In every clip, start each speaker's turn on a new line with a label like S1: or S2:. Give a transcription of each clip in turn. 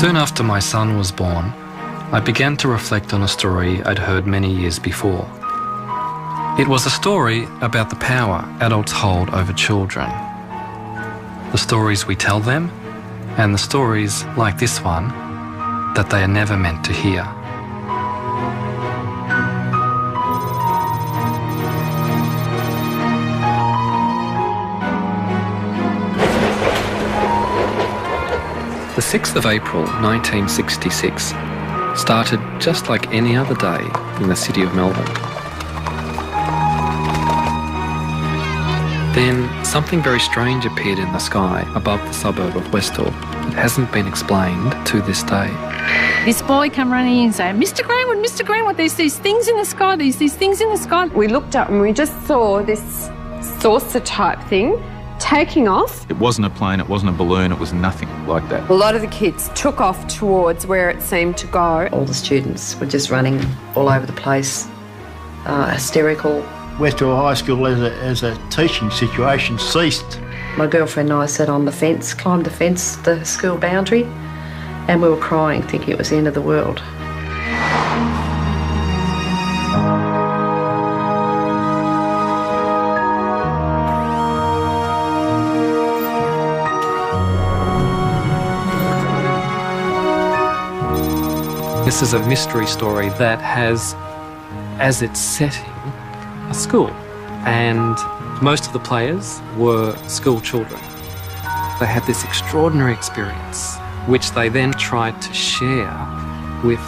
S1: Soon after my son was born, I began to reflect on a story I'd heard many years before. It was a story about the power adults hold over children. The stories we tell them, and the stories, like this one, that they are never meant to hear. The 6th of April 1966 started just like any other day in the city of Melbourne. Then something very strange appeared in the sky above the suburb of Westall. It hasn't been explained to this day.
S2: This boy come running in and say, Mr. Greenwood, there's these things in the sky, these things in the sky.
S3: We looked up and we just saw this saucer type thing taking off.
S4: It wasn't a plane, it wasn't a balloon, it was nothing like that.
S3: A lot of the kids took off towards where it seemed to go.
S5: All the students were just running all over the place, hysterical.
S6: Westall High School as a teaching situation ceased.
S5: My girlfriend and I sat on the fence, climbed the fence, the school boundary, and we were crying, thinking it was the end of the world.
S1: This is a mystery story that has, as its setting, a school. And most of the players were school children. They had this extraordinary experience, which they then tried to share with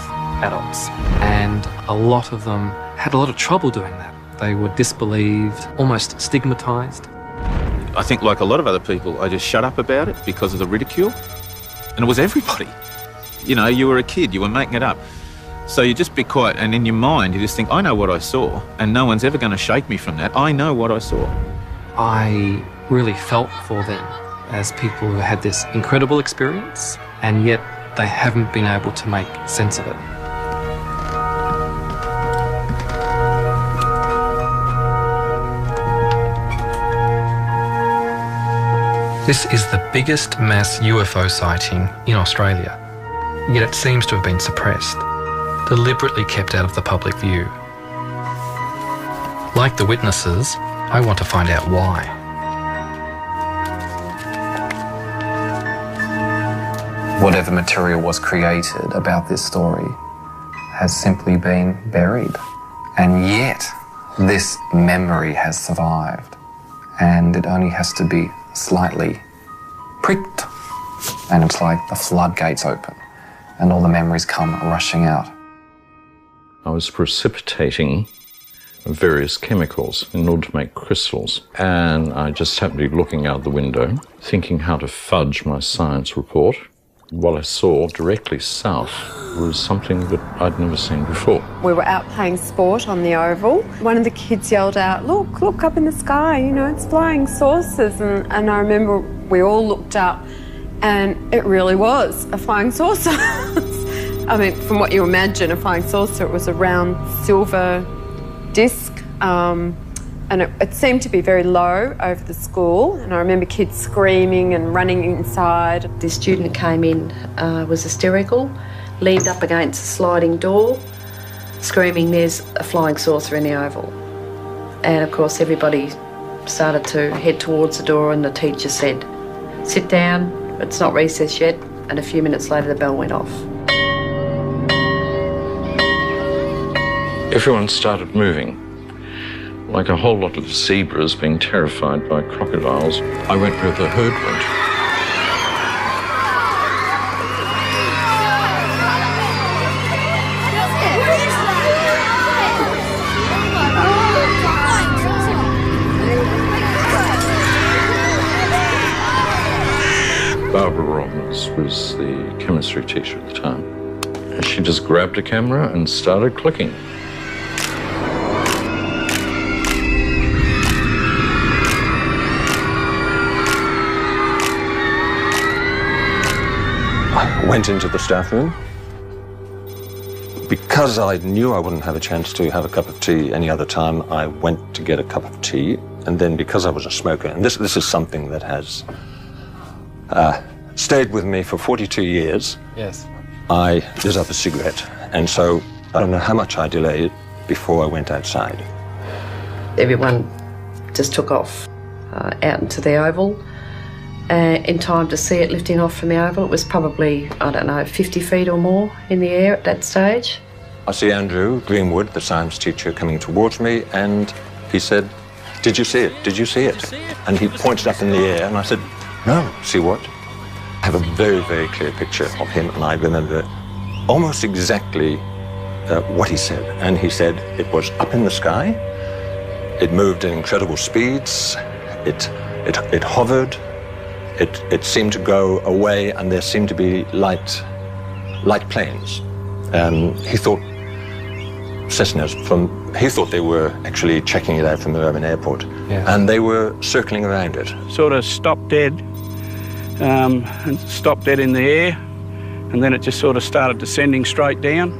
S1: adults. And a lot of them had a lot of trouble doing that. They were disbelieved, almost stigmatised.
S4: I think, like a lot of other people, I just shut up about it because of the ridicule. And it was everybody. You know, you were a kid, you were making it up. So you just be quiet, and in your mind you just think, I know what I saw, and no one's ever going to shake me from that. I know what I saw.
S1: I really felt for them as people who had this incredible experience, and yet they haven't been able to make sense of it. This is the biggest mass UFO sighting in Australia, yet it seems to have been suppressed, deliberately kept out of the public view. Like the witnesses, I want to find out why. Whatever material was created about this story has simply been buried. And yet, this memory has survived. And it only has to be slightly pricked, and it's like the floodgates open, and all the memories come rushing out.
S7: I was precipitating various chemicals in order to make crystals, and I just happened to be looking out the window, thinking how to fudge my science report. What I saw directly south was something that I'd never seen before.
S3: We were out playing sport on the oval. One of the kids yelled out, look up in the sky, you know, it's flying saucers. And I remember we all looked up, and it really was a flying saucer. I mean, from what you imagine, a flying saucer, it was a round silver disc, and it seemed to be very low over the school. And I remember kids screaming and running inside.
S5: The student came in, was hysterical, leaned up against a sliding door, screaming, there's a flying saucer in the oval. And of course everybody started to head towards the door, and the teacher said, sit down, it's not recess yet. And a few minutes later the bell went off.
S7: Everyone started moving, like a whole lot of zebras being terrified by crocodiles. I went where the herd went. Barbara Robbins was the chemistry teacher at the time. And she just grabbed a camera and started clicking.
S8: I went into the staff room. Because I knew I wouldn't have a chance to have a cup of tea any other time, I went to get a cup of tea. And then because I was a smoker, and this is something that has stayed with me for 42 years.
S1: Yes.
S8: I lit up a cigarette, and so I don't know how much I delayed before I went outside.
S5: Everyone just took off out into the oval. In time to see it lifting off from the oval, it was probably, I don't know, 50 feet or more in the air at that stage.
S8: I see Andrew Greenwood, the science teacher, coming towards me, and he said, "Did you see it? Did you see it?" And he pointed up in the air, and I said, "No, see what?" I have a very, very clear picture of him, and I remember almost exactly what he said. And he said it was up in the sky, it moved at incredible speeds, it hovered, it seemed to go away, and there seemed to be light planes. He thought Cessnas he thought they were actually checking it out from the Melbourne airport, and they were circling around it.
S9: Sort of stopped dead, and stopped dead in the air, and then it just sort of started descending straight down.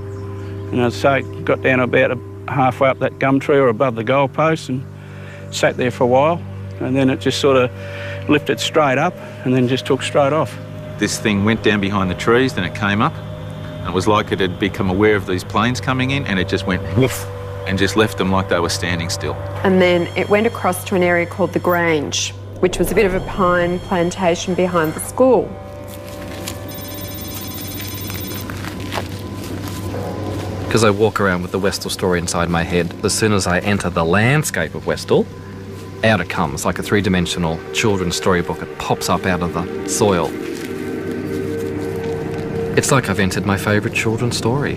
S9: And I'd say it got down about halfway up that gum tree or above the goalpost and sat there for a while, and then it just sort of lifted straight up and then just took straight off.
S4: This thing went down behind the trees, then it came up. It was like it had become aware of these planes coming in, and it just went woof and just left them like they were standing still.
S3: And then it went across to an area called the Grange, which was a bit of a pine plantation behind the school.
S1: Because I walk around with the Westall story inside my head, as soon as I enter the landscape of Westall, out it comes like a three-dimensional children's storybook. It pops up out of the soil. It's like I've entered my favourite children's story.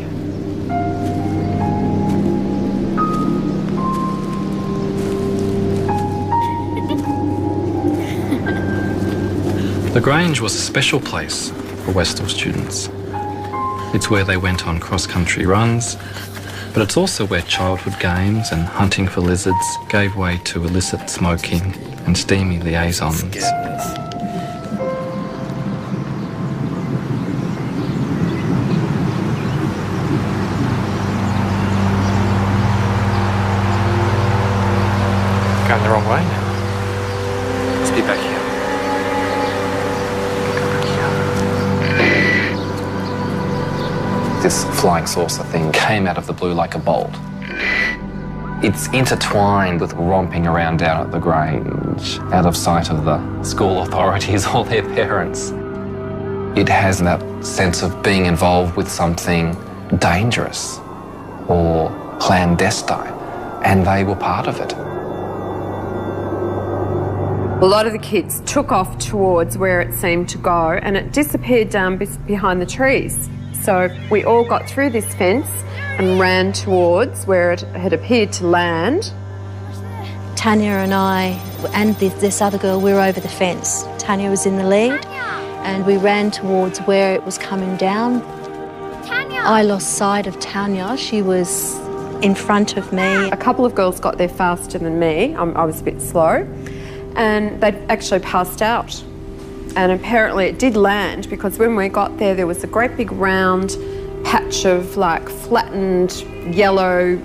S1: The Grange was a special place for Westall students. It's where they went on cross-country runs, but it's also where childhood games and hunting for lizards gave way to illicit smoking and steamy liaisons. Going the wrong way now. Let's be back here. This flying saucer thing came out of the blue like a bolt. It's intertwined with romping around down at the Grange, out of sight of the school authorities or their parents. It has that sense of being involved with something dangerous or clandestine, and they were part of it.
S3: A lot of the kids took off towards where it seemed to go, and it disappeared down behind the trees. So we all got through this fence and ran towards where it had appeared to land.
S10: Tanya and I and this other girl, we were over the fence. Tanya was in the lead and we ran towards where it was coming down. Tanya! I lost sight of Tanya. She was in front of me.
S3: A couple of girls got there faster than me. I was a bit slow, and they actually passed out. And apparently it did land, because when we got there, there was a great big round patch of like flattened yellow,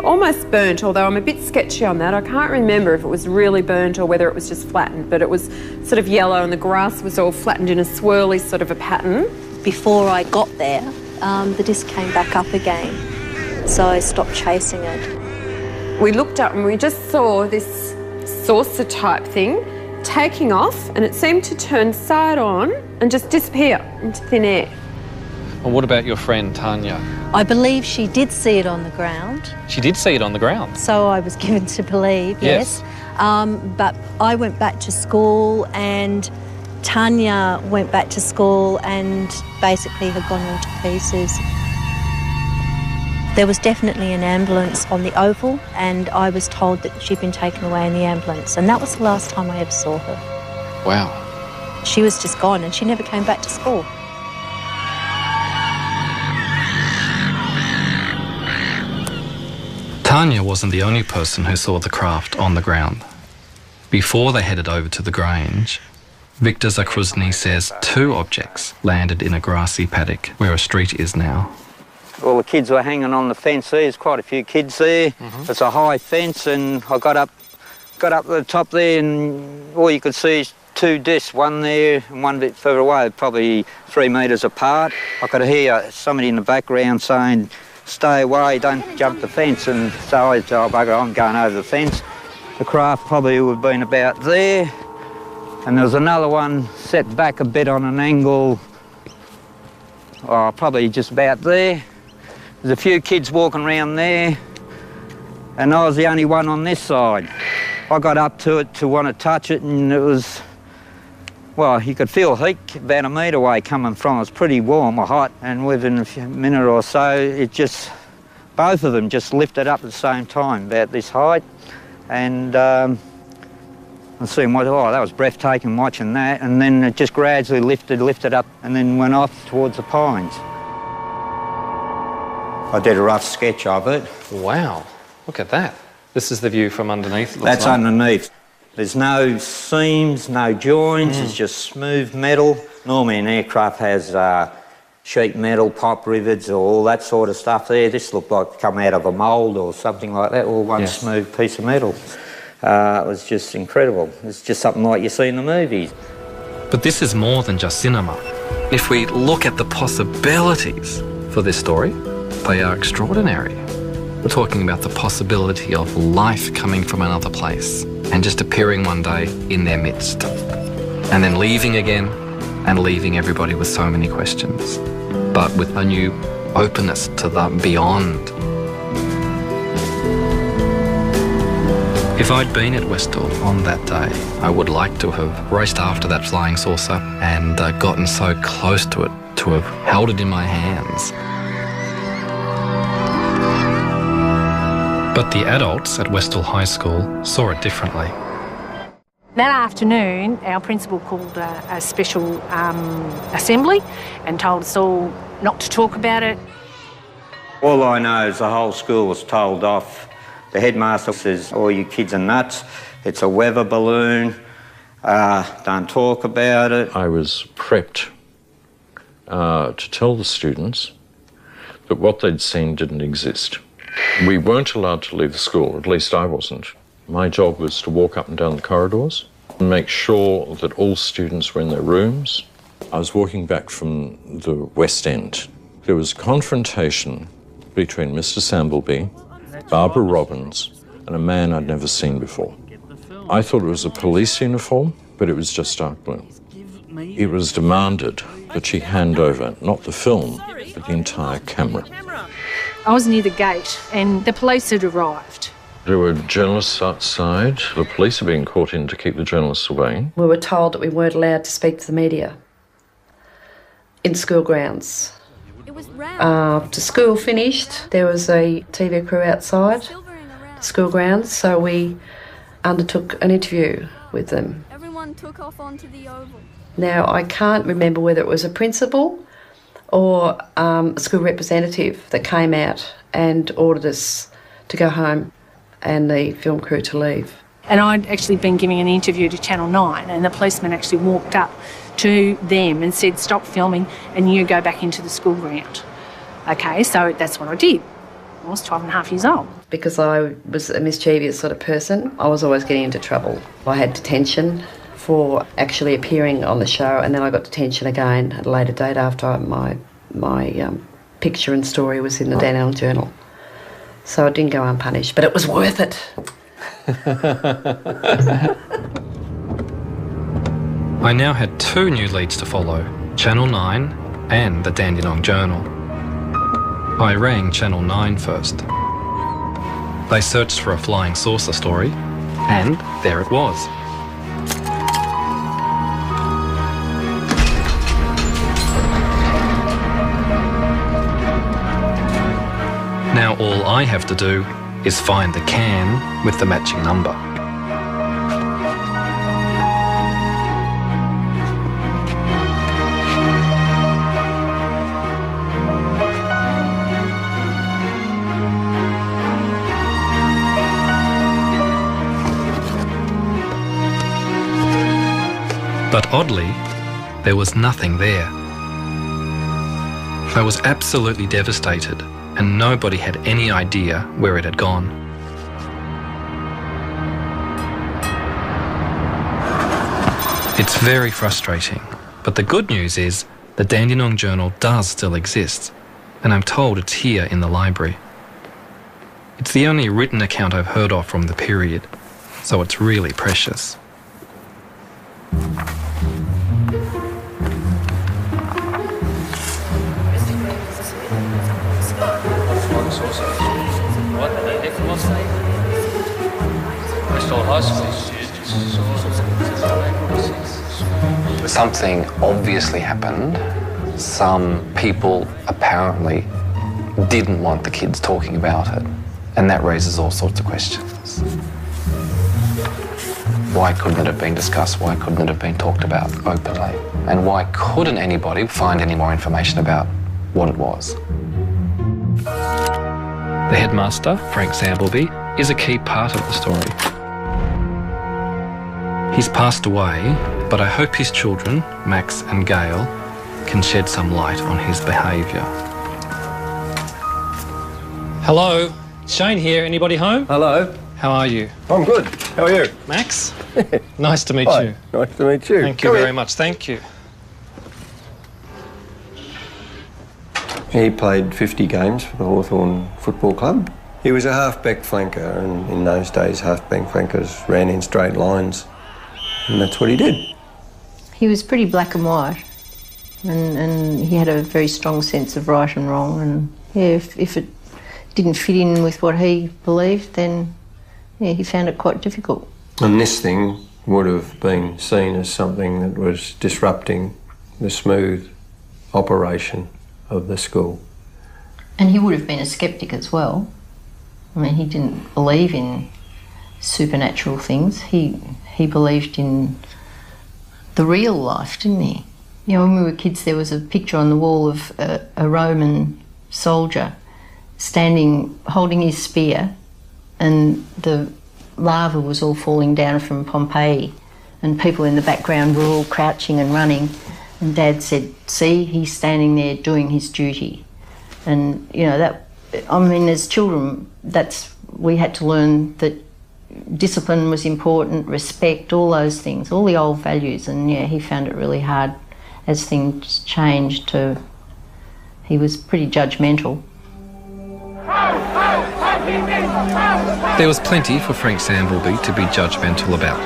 S3: almost burnt, although I'm a bit sketchy on that. I can't remember if it was really burnt or whether it was just flattened, but it was sort of yellow and the grass was all flattened in a swirly sort of a pattern.
S10: Before I got there, the disc came back up again, so I stopped chasing it.
S3: We looked up and we just saw this saucer type thing taking off, and it seemed to turn side on and just disappear into thin air.
S1: Well, what about your friend Tanya?
S10: I believe she did see it on the ground.
S1: She did see it on the ground?
S10: So I was given to believe, yes. But I went back to school and Tanya went back to school and basically had gone all to pieces. There was definitely an ambulance on the oval, and I was told that she'd been taken away in the ambulance, and that was the last time I ever saw her.
S1: Wow.
S10: She was just gone and she never came back to school.
S1: Tanya wasn't the only person who saw the craft on the ground. Before they headed over to the Grange, Victor Zakruzny says 2 objects landed in a grassy paddock where a street is now.
S11: All the kids were hanging on the fence there. There's quite a few kids there. It's a high fence, and I got up to the top there, and all you could see is two discs, one there and one a bit further away, probably 3 metres apart. I could hear somebody in the background saying, "Stay away, don't jump the fence," and so I said, "Oh, bugger, I'm going over the fence." The craft probably would have been about there, and there was another one set back a bit on an angle, probably just about there. There's a few kids walking around there, and I was the only one on this side. I got up to it to want to touch it, and it was, well, you could feel heat about a metre away coming from it. It was pretty warm or hot, and within a minute or so, it just, both of them just lifted up at the same time, about this height. And I seen, oh, that was breathtaking watching that, and then it just gradually lifted up, and then went off towards the pines. I did a rough sketch of it.
S1: Wow, look at that. This is the view from underneath.
S11: That's underneath. There's no seams, no joints, it's just smooth metal. Normally an aircraft has sheet metal, pipe rivets, or all that sort of stuff there. This looked like come out of a mould or something like that, or one smooth piece of metal. It was just incredible. It's just something like you see in the movies.
S1: But this is more than just cinema. If we look at the possibilities for this story, they are extraordinary. We're talking about the possibility of life coming from another place and just appearing one day in their midst, and then leaving again and leaving everybody with so many questions, but with a new openness to the beyond. If I'd been at Westall on that day, I would like to have raced after that flying saucer and gotten so close to it, to have held it in my hands. But the adults at Westall High School saw it differently.
S2: That afternoon, our principal called a special assembly and told us all not to talk about it.
S11: All I know is the whole school was told off. The headmaster says, "All you kids are nuts. It's a weather balloon. Don't talk about it."
S7: I was prepped to tell the students that what they'd seen didn't exist. We weren't allowed to leave the school, at least I wasn't. My job was to walk up and down the corridors and make sure that all students were in their rooms. I was walking back from the West End. There was confrontation between Mr. Sambleby, Barbara Robbins, and a man I'd never seen before. I thought it was a police uniform, but it was just dark blue. It was demanded that she hand over not the film, but the entire camera.
S2: I was near the gate and the police had arrived.
S7: There were journalists outside. The police are being called in to keep the journalists away.
S5: We were told that we weren't allowed to speak to the media in school grounds. After school finished, there was a TV crew outside the school grounds, so we undertook an interview with them.
S12: Everyone took off onto the oval.
S5: Now, I can't remember whether it was a principal or a school representative that came out and ordered us to go home and the film crew to leave.
S2: And I'd actually been giving an interview to Channel 9 and the policeman actually walked up to them and said, "Stop filming and you go back into the school ground." Okay, so that's what I did. I was 12 and a half years old.
S5: Because I was a mischievous sort of person, I was always getting into trouble. I had detention for actually appearing on the show, and then I got detention again at a later date after my picture and story was in the Dandenong Journal. So I didn't go unpunished, but it was worth it.
S1: I now had 2 new leads to follow, Channel 9 and the Dandenong Journal. I rang Channel 9 first. They searched for a flying saucer story, and there it was. Now all I have to do is find the can with the matching number. But oddly, there was nothing there. I was absolutely devastated, and nobody had any idea where it had gone. It It's very frustrating, but the good news is the Dandenong Journal does still exist, and I'm told it's here in the library. It's the only written account I've heard of from the period, so it's really precious.
S13: Something obviously happened. Some people apparently didn't want the kids talking about it, and that raises all sorts of questions. Why couldn't it have been discussed? Why couldn't it have been talked about openly? And why couldn't anybody find any more information about what it was?
S1: The headmaster, Frank Sambleby, is a key part of the story. He's passed away, but I hope his children, Max and Gail, can shed some light on his behaviour.
S14: Hello, Shane here. Anybody home?
S15: Hello.
S14: How are you?
S15: I'm good. How are you?
S14: Max? Nice to meet
S15: Hi.
S14: you.
S15: Nice to meet you.
S14: Thank you very much. Thank you.
S15: He played 50 games for the Hawthorn Football Club. He was a half-back flanker, and in those days half-back flankers ran in straight lines, and that's what he did.
S10: He was pretty black and white, and he had a very strong sense of right and wrong, and yeah, if it didn't fit in with what he believed, then yeah, he found it quite difficult.
S15: And this thing would have been seen as something that was disrupting the smooth operation of the school.
S10: And he would have been a sceptic as well. I mean, he didn't believe in supernatural things. He believed in the real life, didn't he? You know, when we were kids, there was a picture on the wall of a Roman soldier standing, holding his spear, and the lava was all falling down from Pompeii, and people in the background were all crouching and running, and Dad said, "See, he's standing there doing his duty." And, you know, that, I mean, as children, we had to learn that discipline was important, respect, all those things, all the old values, and yeah, he found it really hard as things changed he was pretty judgmental.
S1: There was plenty for Frank Sambleby to be judgmental about.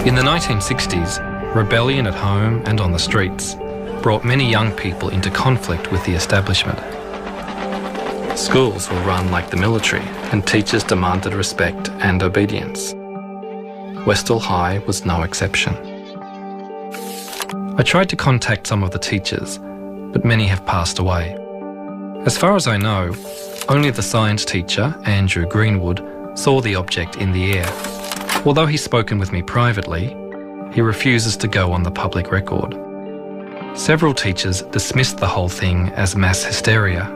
S1: In the 1960s, rebellion at home and on the streets brought many young people into conflict with the establishment. Schools were run like the military, and teachers demanded respect and obedience. Westall High was no exception. I tried to contact some of the teachers, but many have passed away. As far as I know, only the science teacher, Andrew Greenwood, saw the object in the air. Although he's spoken with me privately, he refuses to go on the public record. Several teachers dismissed the whole thing as mass hysteria.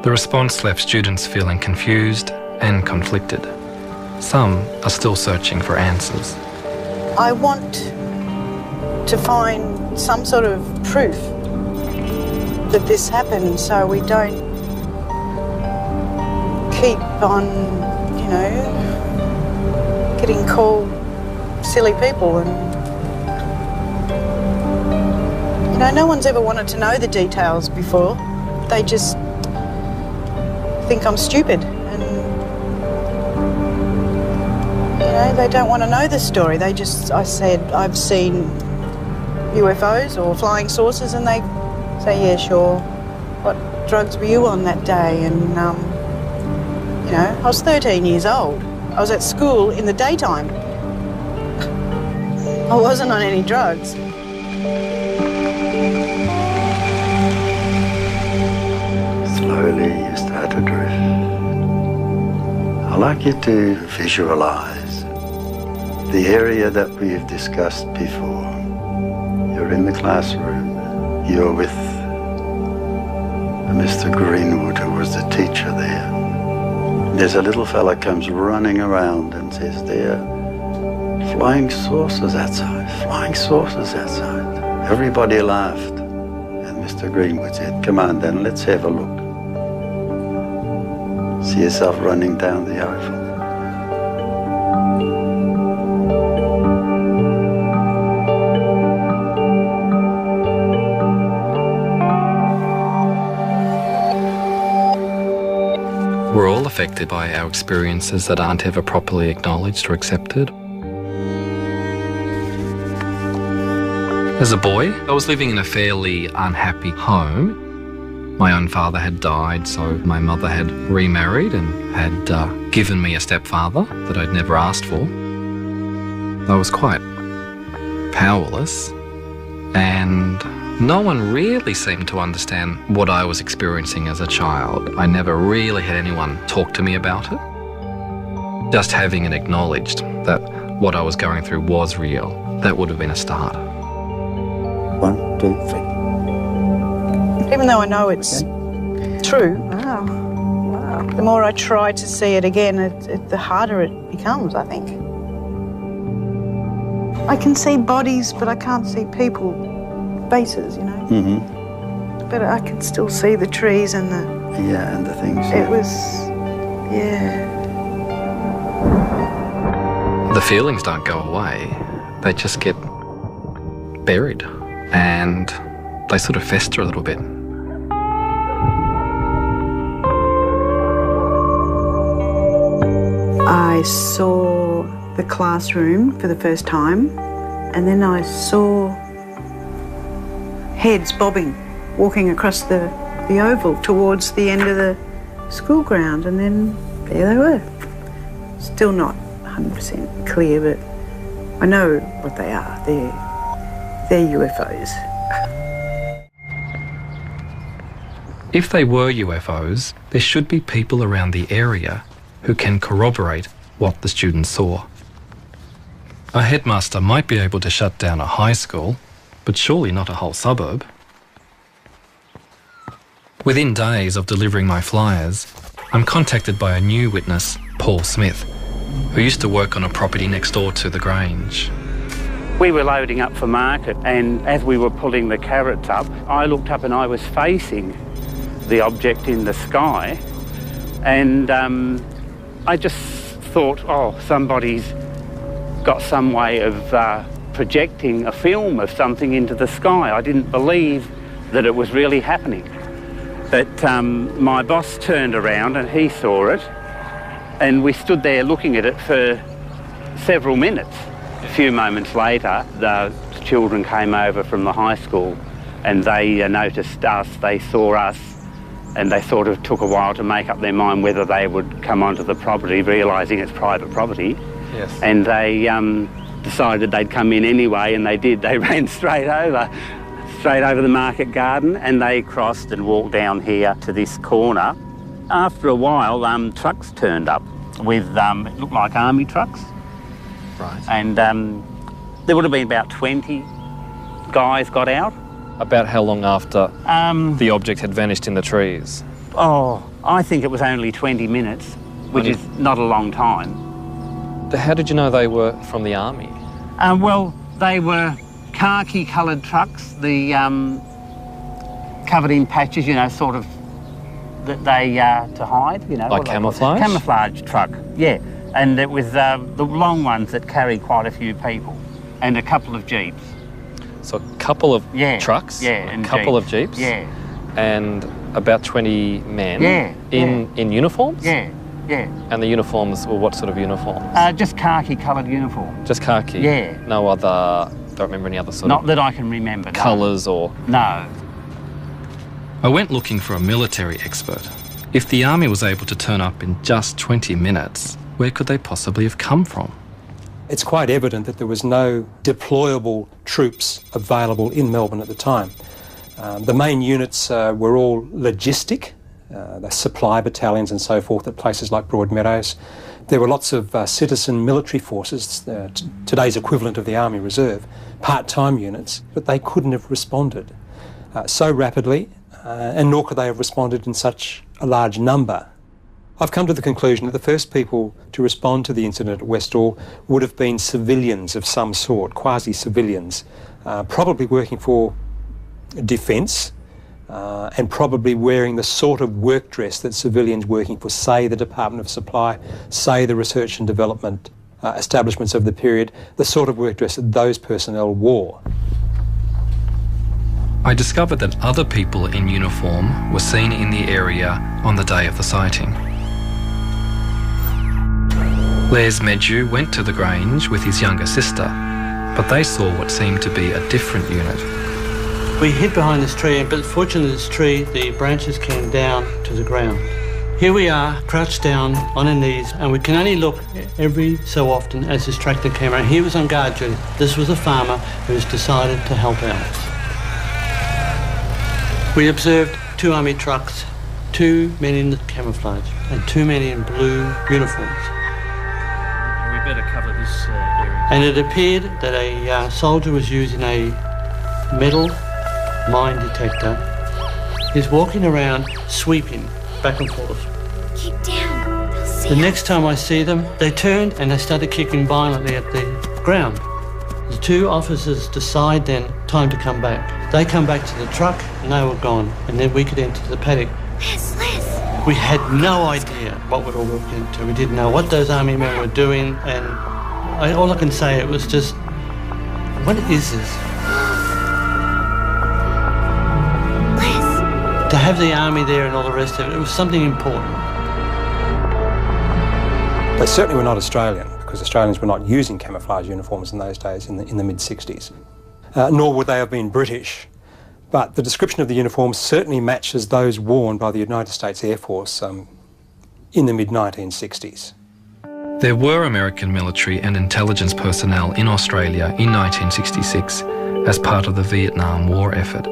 S1: The response left students feeling confused and conflicted. Some are still searching for answers.
S16: I want to find some sort of proof that this happened, so we don't keep on, you know, getting called silly people. And, you know, no one's ever wanted to know the details before. They just think I'm stupid, and, you know, they don't want to know the story. I said, I've seen UFOs or flying saucers, and they say, yeah, sure. What drugs were you on that day? And, you know, I was 13 years old. I was at school in the daytime. I wasn't on any drugs.
S17: Slowly you start to drift. I'd like you to visualise the area that we've discussed before. You're in the classroom. You're with Mr. Greenwood, who was the teacher there. There's a little fella comes running around and says, there are flying saucers outside, flying saucers outside. Everybody laughed, and Mr. Greenwood said, come on then, let's have a look. See yourself running down the oval.
S1: We're all affected by our experiences that aren't ever properly acknowledged or accepted. As a boy, I was living in a fairly unhappy home. My own father had died, so my mother had remarried and had given me a stepfather that I'd never asked for. I was quite powerless, and no one really seemed to understand what I was experiencing as a child. I never really had anyone talk to me about it. Just having it acknowledged that what I was going through was real, that would have been a start.
S17: 1, 2, 3.
S16: Even though I know it's true, the more I try to see it again, the harder it becomes, I think. I can see bodies, but I can't see people, faces, you know.
S17: Mm-hmm.
S16: But I can still see the trees and the...
S17: Yeah, and the things.
S16: It was, yeah.
S1: The feelings don't go away, they just get buried and they sort of fester a little bit.
S16: I saw the classroom for the first time, and then I saw heads bobbing, walking across the oval towards the end of the school ground, and then there they were. Still not 100% clear, but I know what they are. They're UFOs.
S1: If they were UFOs, there should be people around the area who can corroborate what the students saw. A headmaster might be able to shut down a high school, but surely not a whole suburb. Within days of delivering my flyers, I'm contacted by a new witness, Paul Smith, who used to work on a property next door to the Grange.
S9: We were loading up for market, and as we were pulling the carrots up, I looked up and I was facing the object in the sky, and I just thought, oh, somebody's got some way of projecting a film of something into the sky. I didn't believe that it was really happening. But my boss turned around and he saw it, and we stood there looking at it for several minutes. A few moments later, the children came over from the high school and they noticed us, they saw us, and they sort of took a while to make up their mind whether they would come onto the property, realising it's private property.
S1: Yes.
S9: And they decided they'd come in anyway, and they did. They ran straight over the market garden, and they crossed and walked down here to this corner. After a while, trucks turned up with, it looked like army trucks.
S1: Right.
S9: And there would have been about 20 guys got out.
S1: About how long after the object had vanished in the trees?
S9: Oh, I think it was only 20 minutes, which is not a long time.
S1: How did you know they were from the army?
S9: Well, they were khaki-coloured trucks, the covered in patches, you know, sort of that they to hide, you know.
S1: Like camouflage?
S9: Camouflage truck, yeah. And it was the long ones that carried quite a few people, and a couple of jeeps.
S1: So a couple of trucks,
S9: and
S1: a couple
S9: jeeps.
S1: of jeeps,
S9: yeah,
S1: and about 20 men, in uniforms,
S9: yeah.
S1: And the uniforms were what sort of uniforms?
S9: Just khaki-coloured uniform.
S1: Just khaki.
S9: Yeah.
S1: No other. Don't remember any other sort
S9: Not
S1: of.
S9: that I can remember. No.
S1: Colours or.
S9: No.
S1: I went looking for a military expert. If the army was able to turn up in just 20 minutes, where could they possibly have come from?
S18: It's quite evident that there was no deployable troops available in Melbourne at the time. The main units were all logistic, the supply battalions and so forth at places like Broadmeadows. There were lots of citizen military forces, today's equivalent of the Army Reserve, part-time units, but they couldn't have responded so rapidly, and nor could they have responded in such a large number. I've come to the conclusion that the first people to respond to the incident at Westall would have been civilians of some sort, quasi-civilians, probably working for defence and probably wearing the sort of work dress that civilians working for, say, the Department of Supply, say, the Research and Development establishments of the period, the sort of work dress that those personnel wore.
S1: I discovered that other people in uniform were seen in the area on the day of the sighting. Les Medju went to the Grange with his younger sister, but they saw what seemed to be a different unit.
S19: We hid behind this tree, but fortunately this tree, the branches came down to the ground. Here we are, crouched down on our knees, and we can only look every so often as this tractor came around. He was on guard duty. This was a farmer who has decided to help out. We observed 2 army trucks, 2 men in camouflage, and 2 men in blue uniforms.
S20: We better cover this area.
S19: And it appeared that a soldier was using a metal mine detector. He's walking around, sweeping back and forth.
S12: Keep down. They'll see
S19: The next time I see them, they turned and they started kicking violently at the ground. The 2 officers decide then, time to come back. They come back to the truck and they were gone, and then we could enter the paddock.
S12: Les.
S19: We had no idea what we'd all walked into. We didn't know what those army men were doing, and all I can say, it was just, what is this? To have the army there and all the rest of it, it was something important.
S18: They certainly were not Australian, because Australians were not using camouflage uniforms in those days in the mid-60s. Nor would they have been British. But the description of the uniforms certainly matches those worn by the United States Air Force in the mid-1960s.
S1: There were American military and intelligence personnel in Australia in 1966 as part of the Vietnam War effort.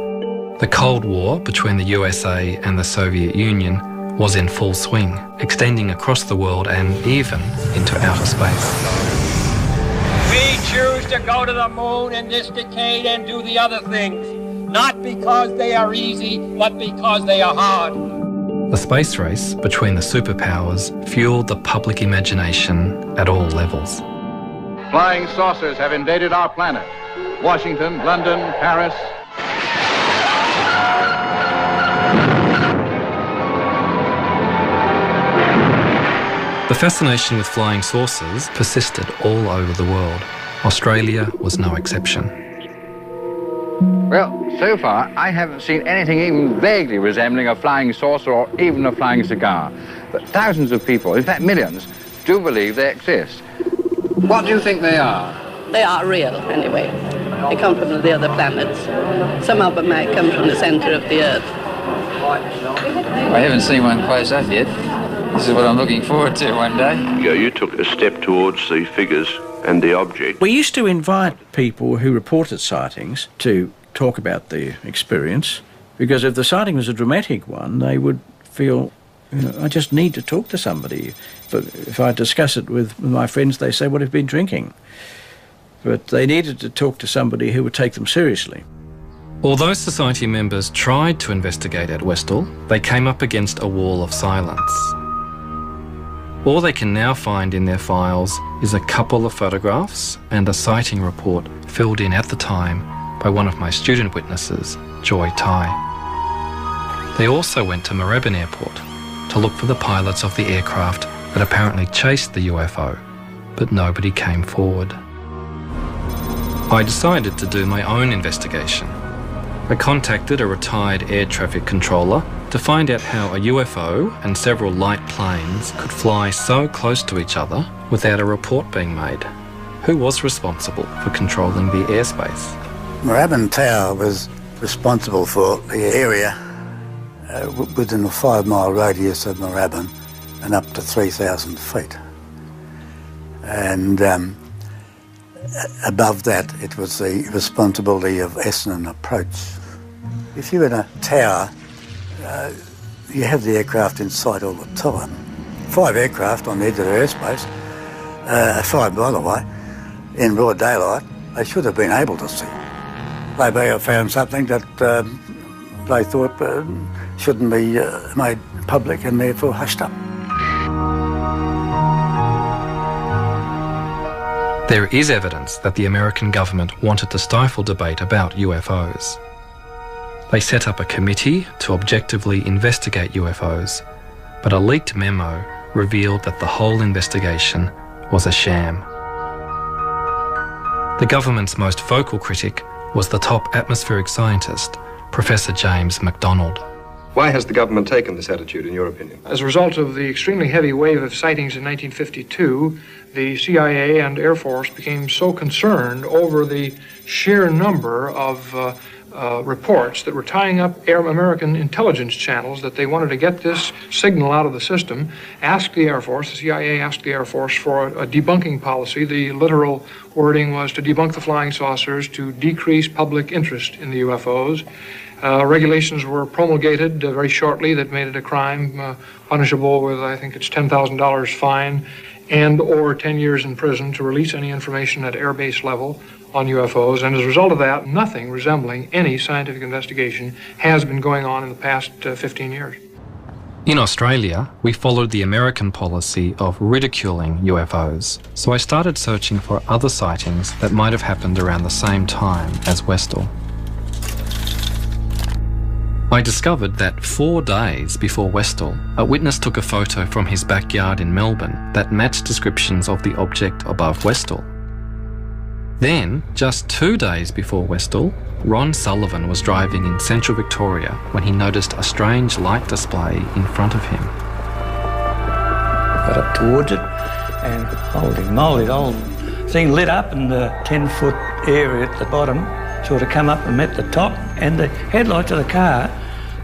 S1: The Cold War between the USA and the Soviet Union was in full swing, extending across the world and even into outer space.
S21: We choose to go to the moon in this decade and do the other things, not because they are easy, but because they are hard.
S1: The space race between the superpowers fueled the public imagination at all levels.
S22: Flying saucers have invaded our planet. Washington, London, Paris.
S1: The fascination with flying saucers persisted all over the world. Australia was no exception.
S23: Well, so far, I haven't seen anything even vaguely resembling a flying saucer or even a flying cigar. But thousands of people, in fact millions, do believe they exist. What do you think they are?
S24: They are real, anyway. They come from the other planets. Some of them might come from the centre of the Earth.
S25: I haven't seen one close up yet. This is what I'm looking forward to one day.
S26: You took a step towards the figures and the object.
S27: We used to invite people who reported sightings to talk about their experience, because if the sighting was a dramatic one, they would feel, I just need to talk to somebody. But if I discuss it with my friends, they say, well, I've been drinking. But they needed to talk to somebody who would take them seriously.
S1: Although society members tried to investigate at Westall, they came up against a wall of silence. All they can now find in their files is a couple of photographs and a sighting report filled in at the time by one of my student witnesses, Joy Tai. They also went to Moorabbin Airport to look for the pilots of the aircraft that apparently chased the UFO, but nobody came forward. I decided to do my own investigation. I contacted a retired air traffic controller to find out how a UFO and several light planes could fly so close to each other without a report being made. Who was responsible for controlling the airspace?
S17: Moorabbin Tower was responsible for the area within a 5-mile radius of Moorabbin and up to 3,000 feet. And above that, it was the responsibility of Essendon Approach. If you're in a tower, you have the aircraft in sight all the time. 5 aircraft on the edge of the airspace, 5 by the way, in broad daylight, they should have been able to see. They may have found something that they thought shouldn't be made public and therefore hushed up.
S1: There is evidence that the American government wanted to stifle debate about UFOs. They set up a committee to objectively investigate UFOs, but a leaked memo revealed that the whole investigation was a sham. The government's most vocal critic was the top atmospheric scientist, Professor James MacDonald.
S2: Why has the government taken this attitude, in your opinion?
S3: As a result of the extremely heavy wave of sightings in 1952, the CIA and Air Force became so concerned over the sheer number of reports that were tying up American intelligence channels that they wanted to get this signal out of the system, asked the Air Force, the CIA asked the Air Force for a debunking policy. The literal wording was to debunk the flying saucers, to decrease public interest in the UFOs. Regulations were promulgated very shortly that made it a crime punishable with, I think it's $10,000 fine and or 10 years in prison to release any information at airbase level on UFOs. And as a result of that, nothing resembling any scientific investigation has been going on in the past 15 years.
S1: In Australia, we followed the American policy of ridiculing UFOs, so I started searching for other sightings that might have happened around the same time as Westall. I discovered that 4 days before Westall, a witness took a photo from his backyard in Melbourne that matched descriptions of the object above Westall. Then, just 2 days before Westall, Ron Sullivan was driving in central Victoria when he noticed a strange light display in front of him.
S4: Got up towards it and holy moly, the whole thing lit up and the 10-foot area at the bottom sort of come up and met the top, and the headlights of the car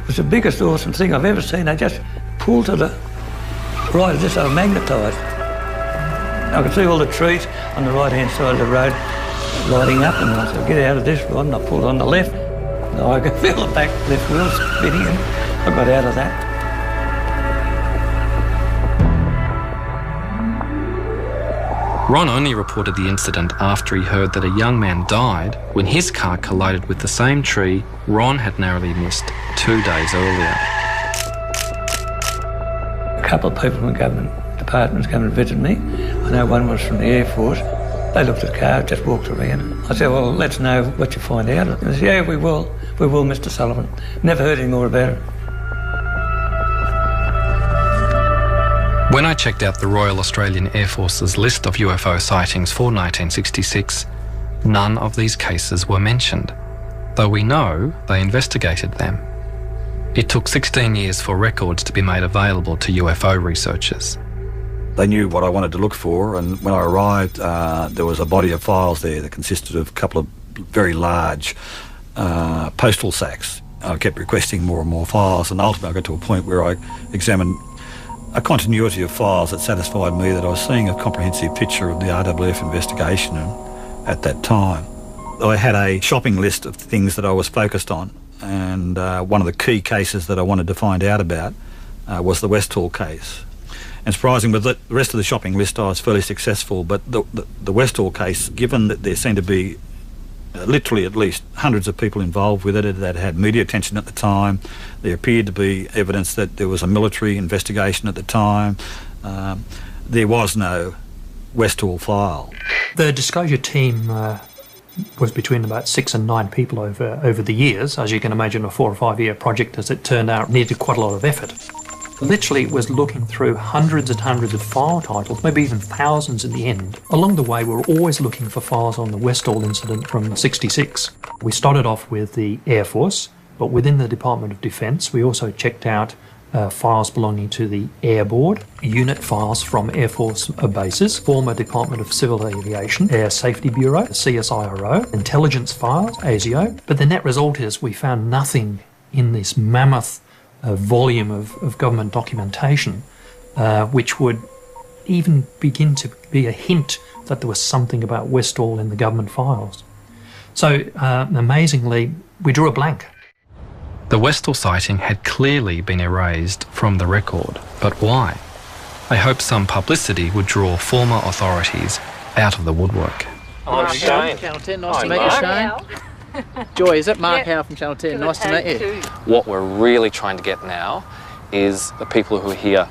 S4: was the biggest awesome thing I've ever seen. They just pulled to the right as if they were magnetised. I could see all the trees on the right-hand side of the road lighting up, and I said, get out of this rod, and I pulled on the left. And I could feel the back left wheel spinning, and I got out of that.
S1: Ron only reported the incident after he heard that a young man died when his car collided with the same tree Ron had narrowly missed 2 days earlier.
S4: A couple of people from the government departments came and visited me. I know one was from the Air Force. They looked at the car, just walked around. I said, well, let's know what you find out. And they said, yeah, we will, Mr. Sullivan. Never heard any more about it.
S1: When I checked out the Royal Australian Air Force's list of UFO sightings for 1966, none of these cases were mentioned, though we know they investigated them. It took 16 years for records to be made available to UFO researchers.
S27: They knew what I wanted to look for, and when I arrived, there was a body of files there that consisted of a couple of very large postal sacks. I kept requesting more and more files, and ultimately I got to a point where I examined a continuity of files that satisfied me that I was seeing a comprehensive picture of the RWF investigation at that time. I had a shopping list of things that I was focused on, and one of the key cases that I wanted to find out about was the Westall case. And surprising, with the rest of the shopping list I was fairly successful, but the Westall case, given that there seemed to be literally at least hundreds of people involved with it that had media attention at the time, there appeared to be evidence that there was a military investigation at the time. There was no Westall file.
S6: The disclosure team was between about 6 and 9 people over the years. As you can imagine, a 4 or 5 year project, as it turned out, needed quite a lot of effort. Literally, it was looking through hundreds and hundreds of file titles, maybe even thousands in the end. Along the way, we were always looking for files on the Westall incident from '66. We started off with the Air Force, but within the Department of Defence, we also checked out files belonging to the Air Board, unit files from Air Force bases, former Department of Civil Aviation, Air Safety Bureau, CSIRO, intelligence files, ASIO. But the net result is we found nothing in this mammoth volume of government documentation which would even begin to be a hint that there was something about Westall in the government files. So amazingly, we drew a blank.
S1: The Westall sighting had clearly been erased from the record, but why? I hoped some publicity would draw former authorities out of the woodwork.
S7: I'm Shane. Channel 10, nice to meet you, Shane. Joy, is that Mark Howe from Channel 10? Nice to meet you.
S13: What we're really trying to get now is the people who are here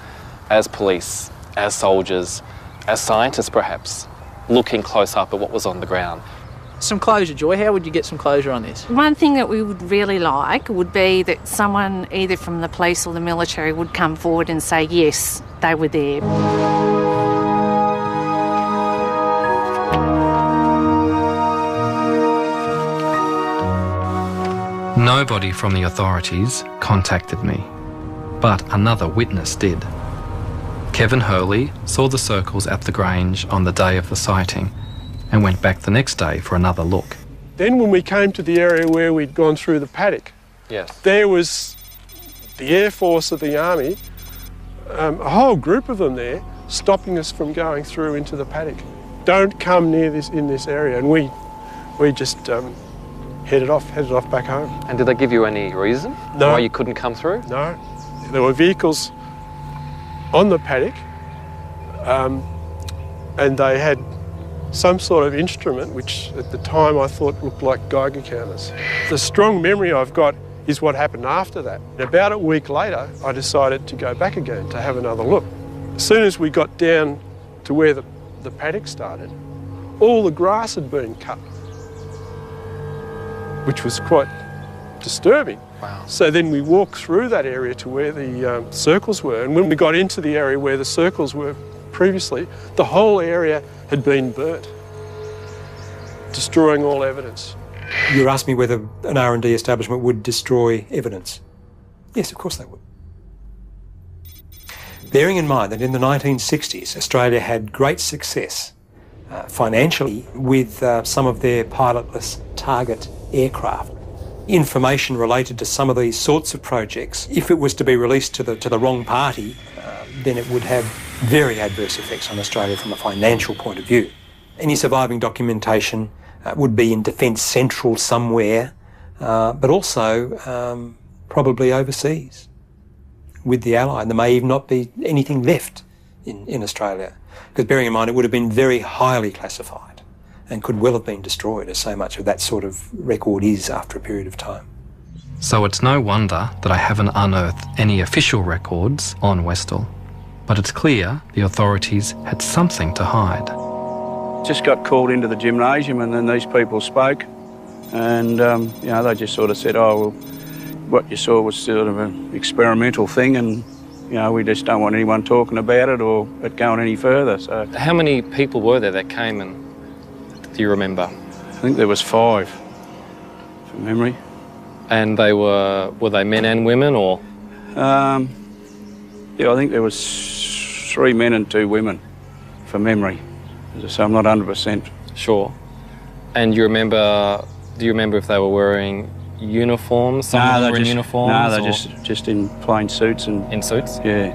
S13: as police, as soldiers, as scientists perhaps, looking close up at what was on the ground.
S7: Some closure, Joy. How would you get some closure on this?
S8: One thing that we would really like would be that someone either from the police or the military would come forward and say, yes, they were there.
S1: Nobody from the authorities contacted me, but another witness did. Kevin Hurley saw the circles at the Grange on the day of the sighting and went back the next day for another look.
S5: Then when we came to the area where we'd gone through the paddock,
S13: yes,
S5: there was the Air Force of the Army, a whole group of them there, stopping us from going through into the paddock. Don't come near this in this area, and we just headed off back home.
S13: And did they give you any reason why you couldn't come through?
S5: No, there were vehicles on the paddock, and they had some sort of instrument which at the time I thought looked like Geiger counters. The strong memory I've got is what happened after that. About a week later, I decided to go back again to have another look. As soon as we got down to where the paddock started, all the grass had been cut, which was quite disturbing.
S13: Wow.
S5: So then we walked through that area to where the circles were, and when we got into the area where the circles were previously, the whole area had been burnt, destroying all evidence.
S18: You asked me whether an R&D establishment would destroy evidence. Yes, of course they would. Bearing in mind that in the 1960s, Australia had great success financially with some of their pilotless target aircraft. Information related to some of these sorts of projects, if it was to be released to the wrong party, then it would have very adverse effects on Australia from a financial point of view. Any surviving documentation would be in Defence Central somewhere, but also probably overseas with the Allied. There may even not be anything left in Australia, because bearing in mind it would have been very highly classified and could well have been destroyed, as so much of that sort of record is after a period of time.
S1: So it's no wonder that I haven't unearthed any official records on Westall, but it's clear the authorities had something to hide.
S27: Just got called into the gymnasium, and then these people spoke, and they just sort of said, oh, well, what you saw was sort of an experimental thing, and we just don't want anyone talking about it or it going any further. So
S13: how many people were there that came, and do you remember?
S27: I think there was 5 from memory.
S13: And they were they men and women, or?
S27: I think there was 3 men and 2 women from memory. So I'm not 100%
S13: sure. And do you remember if they were wearing uniforms? Some were in uniforms?
S27: No, they're just in plain suits.
S13: In suits?
S27: Yeah.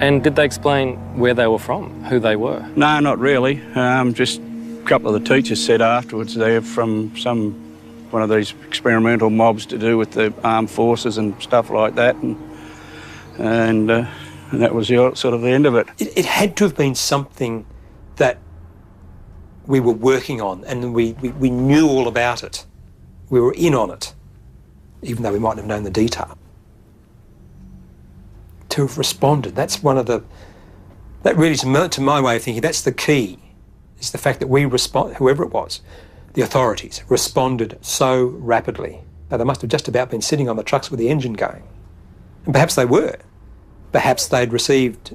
S13: And did they explain where they were from, who they were?
S27: No, not really. Just a couple of the teachers said afterwards they're from one of these experimental mobs to do with the armed forces and stuff like that, and that was sort of the end of it.
S18: It had to have been something that we were working on, and we knew all about it. We were in on it, even though we mightn't have known the detail. To have responded, that's one of the... That really, to my way of thinking, that's the key, is the fact that we whoever it was, the authorities, responded so rapidly. Now, they must have just about been sitting on the trucks with the engine going. And perhaps they were. Perhaps they'd received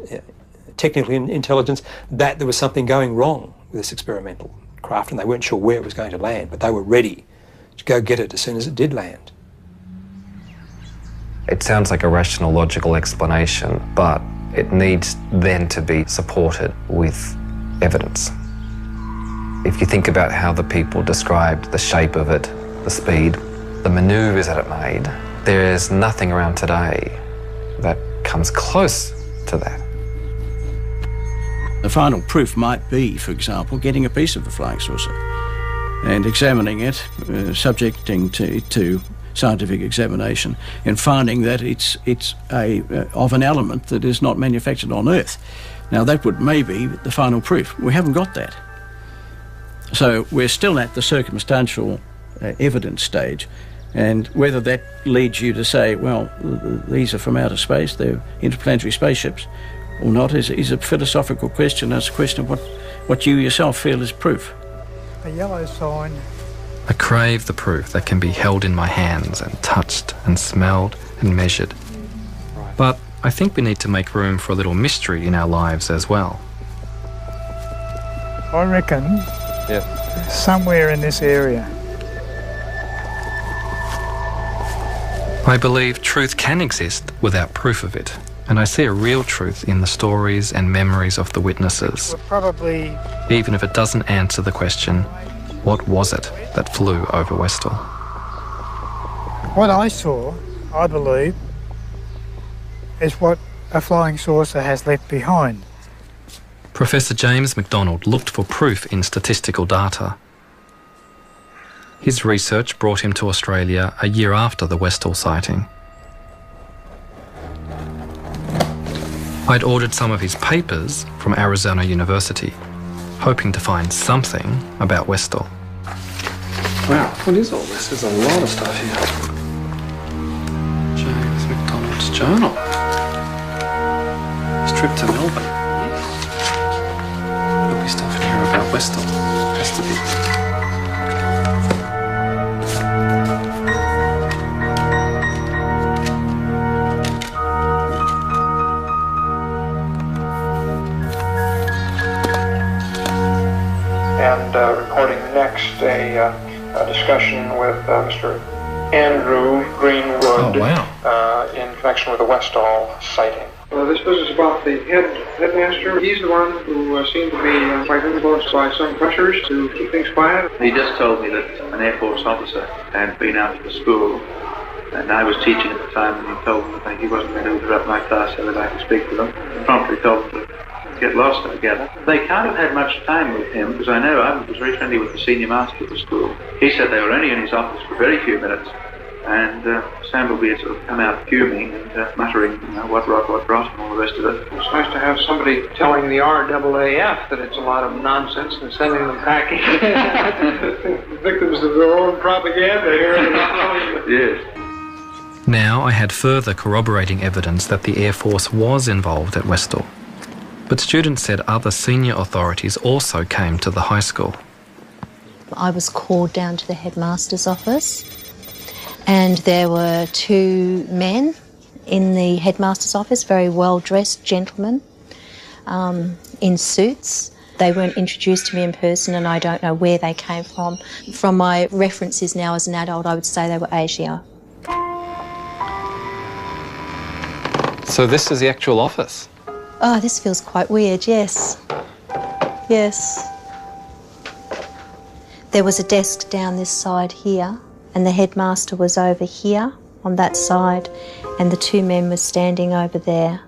S18: technical intelligence that there was something going wrong with this experimental craft, and they weren't sure where it was going to land, but they were ready to go get it as soon as it did land.
S13: It sounds like a rational, logical explanation, but it needs then to be supported with evidence. If you think about how the people described the shape of it, the speed, the manoeuvres that it made, there is nothing around today that comes close to that.
S27: The final proof might be, for example, getting a piece of the flying saucer and examining it, subjecting to scientific examination, and finding that it's of an element that is not manufactured on Earth. Now, that would maybe be the final proof. We haven't got that. So we're still at the circumstantial evidence stage, and whether that leads you to say, well, these are from outer space, they're interplanetary spaceships, or not, is a philosophical question. It's a question of what you yourself feel is proof.
S9: A yellow sign.
S1: I crave the proof that can be held in my hands and touched and smelled and measured. But I think we need to make room for a little mystery in our lives as well.
S9: I reckon somewhere in this area
S1: I believe truth can exist without proof of it, and I see a real truth in the stories and memories of the witnesses,
S9: We're probably
S1: even if it doesn't answer the question, what was it that flew over Westall?
S9: what I saw, I believe, is what a flying saucer has left behind.
S1: Professor James McDonald looked for proof in statistical data. His research brought him to Australia a year after the Westall sighting. I'd ordered some of his papers from Arizona University, hoping to find something about Westall.
S10: Wow, what is all this? There's a lot of stuff here. James McDonald's journal. His trip to Melbourne. There'll be stuff in here about Westall. Has to be.
S3: And recording next a discussion with Mr. Andrew Greenwood in connection with the Westall sighting. This business about the headmaster, he's the one who seemed to be quite influenced by some pressures to keep things quiet.
S11: He just told me that an Air Force officer had been out to the school, and I was teaching at the time, and he told me that he wasn't going to interrupt my class so that I could speak to them. He promptly told them to get lost together. They can't have had much time with him, because I know I was very friendly with the senior master of the school. He said they were only in his office for very few minutes, and Sambleby had sort of come out fuming and muttering, what rot, and all the rest of it.
S3: It's nice to have somebody telling the RAAF that it's a lot of nonsense and sending them packing. Victims of their own propaganda here.
S11: Yes.
S1: Now I had further corroborating evidence that the Air Force was involved at Westall. But students said other senior authorities also came to the high school.
S12: I was called down to the headmaster's office, and there were two men in the headmaster's office, very well-dressed gentlemen in suits. They weren't introduced to me in person, and I don't know where they came from. From my references now as an adult, I would say they were Asia.
S1: So this is the actual office?
S12: Oh, this feels quite weird, yes. Yes. There was a desk down this side here, and the headmaster was over here on that side, and the two men were standing over there,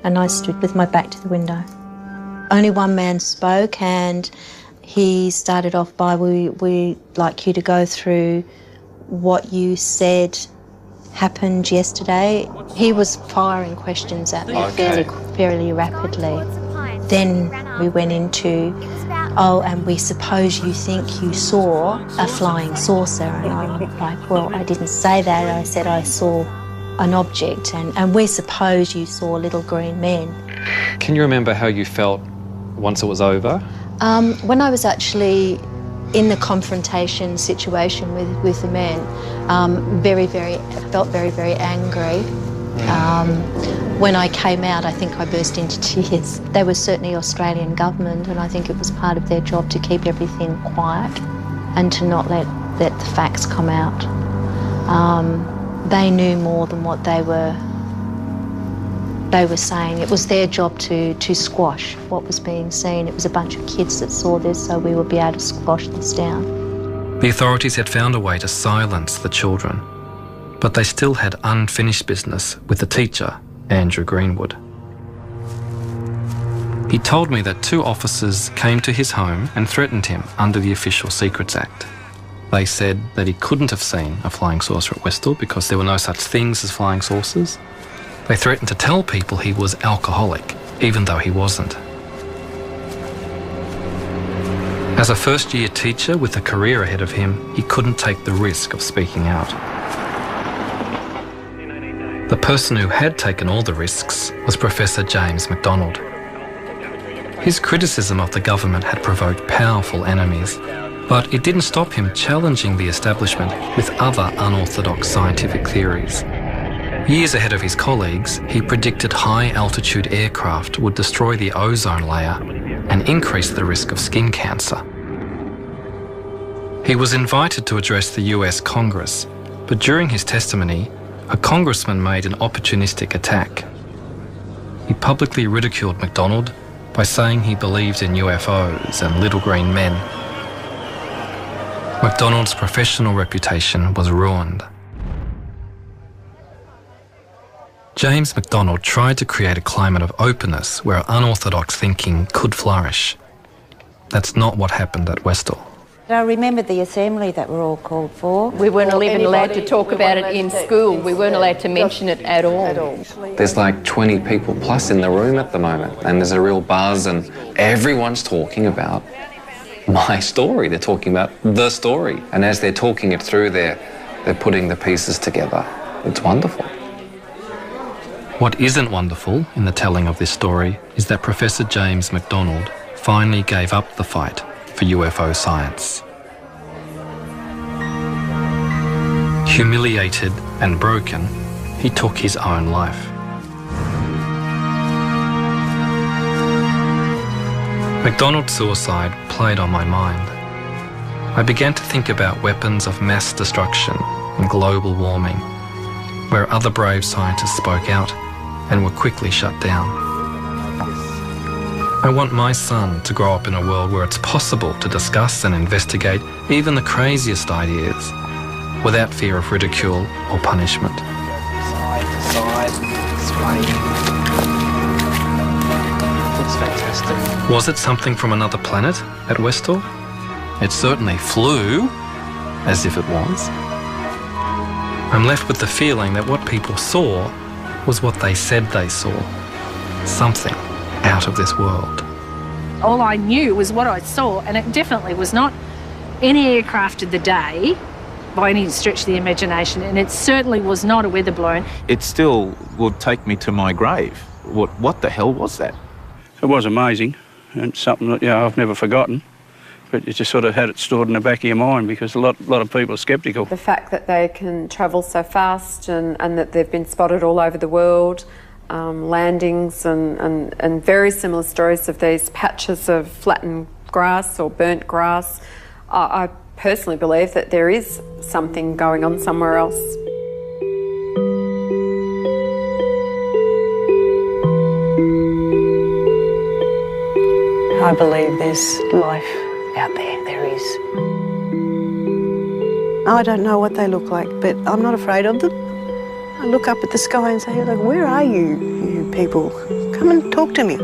S12: and I stood with my back to the window. Only one man spoke, and he started off by, we'd like you to go through what you said happened yesterday. He was firing questions at me fairly rapidly. Then we went into, and we suppose you think you saw a flying saucer. And I'm like, well, I didn't say that. I said I saw an object, and we suppose you saw little green men.
S1: Can you remember how you felt once it was over?
S12: When I was actually in the confrontation situation with the men, I felt very, very angry. When I came out, I think I burst into tears. They were certainly Australian government, and I think it was part of their job to keep everything quiet and to not let the facts come out. They knew more than what they were saying. It was their job to squash what was being seen. It was a bunch of kids that saw this, so we would be able to squash this down.
S1: The authorities had found a way to silence the children, but they still had unfinished business with the teacher, Andrew Greenwood. He told me that two officers came to his home and threatened him under the Official Secrets Act. They said that he couldn't have seen a flying saucer at Westall because there were no such things as flying saucers. They threatened to tell people he was alcoholic, even though he wasn't. As a first-year teacher with a career ahead of him, he couldn't take the risk of speaking out. The person who had taken all the risks was Professor James McDonald. His criticism of the government had provoked powerful enemies, but it didn't stop him challenging the establishment with other unorthodox scientific theories. Years ahead of his colleagues, he predicted high-altitude aircraft would destroy the ozone layer and increase the risk of skin cancer. He was invited to address the US Congress, but during his testimony, a congressman made an opportunistic attack. He publicly ridiculed MacDonald by saying he believed in UFOs and little green men. MacDonald's professional reputation was ruined. James MacDonald tried to create a climate of openness where unorthodox thinking could flourish. That's not what happened at Westall.
S14: I remember the assembly that we're all called for.
S15: We weren't even allowed to talk about it in school. We weren't allowed to mention it at all.
S13: There's like 20 people plus in the room at the moment, and there's a real buzz, and everyone's talking about my story. They're talking about the story. And as they're talking it through, they're putting the pieces together. It's wonderful.
S1: What isn't wonderful in the telling of this story is that Professor James MacDonald finally gave up the fight for UFO science. Humiliated and broken, he took his own life. MacDonald's suicide played on my mind. I began to think about weapons of mass destruction and global warming, where other brave scientists spoke out and were quickly shut down. I want my son to grow up in a world where it's possible to discuss and investigate even the craziest ideas without fear of ridicule or punishment.
S13: It's fantastic.
S1: Was it something from another planet at Westall? It certainly flew, as if it was. I'm left with the feeling that what people saw was what they said they saw. Something out of this world.
S8: All I knew was what I saw, and it definitely was not any aircraft of the day by any stretch of the imagination, and it certainly was not a weather balloon.
S16: It still would take me to my grave. What the hell was that?
S19: It was amazing, and something that I've never forgotten. But you just sort of had it stored in the back of your mind because a lot of people are sceptical.
S20: The fact that they can travel so fast and that they've been spotted all over the world, landings and very similar stories of these patches of flattened grass or burnt grass. I personally believe that there is something going on somewhere else.
S14: I believe there's life out there is. I don't know what they look like, but I'm not afraid of them. I look up at the sky and say, like, where are you people? Come and talk to me.